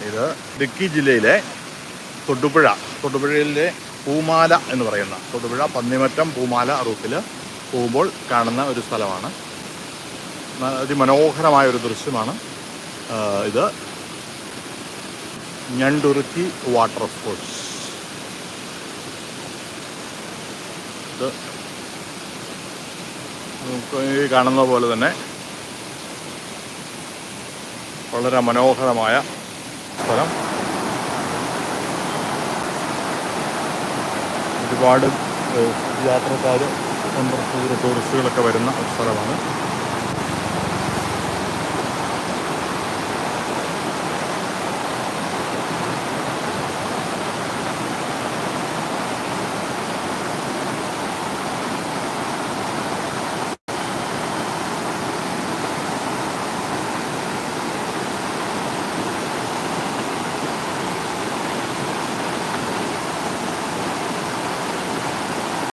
ഇത് ഇടുക്കി ജില്ലയിലെ തൊടുപുഴയിലെ പൂമാല എന്ന് പറയുന്ന തൊടുപുഴ പന്നിമറ്റം പൂമാല റൂട്ടിൽ പോകുമ്പോൾ കാണുന്ന ഒരു സ്ഥലമാണ്. അതിമനോഹരമായൊരു ദൃശ്യമാണ് ഇത്. ഞണ്ടുരുത്തി വാട്ടർഫോൾസ്. ഇത് നമുക്ക് ഈ കാണുന്ന പോലെ തന്നെ വളരെ മനോഹരമായ സ്ഥലം. ഒരുപാട് യാത്രക്കാർ സന്ദർശകർ ടൂറിസ്റ്റുകളൊക്കെ വരുന്ന ഒരു സ്ഥലമാണ്.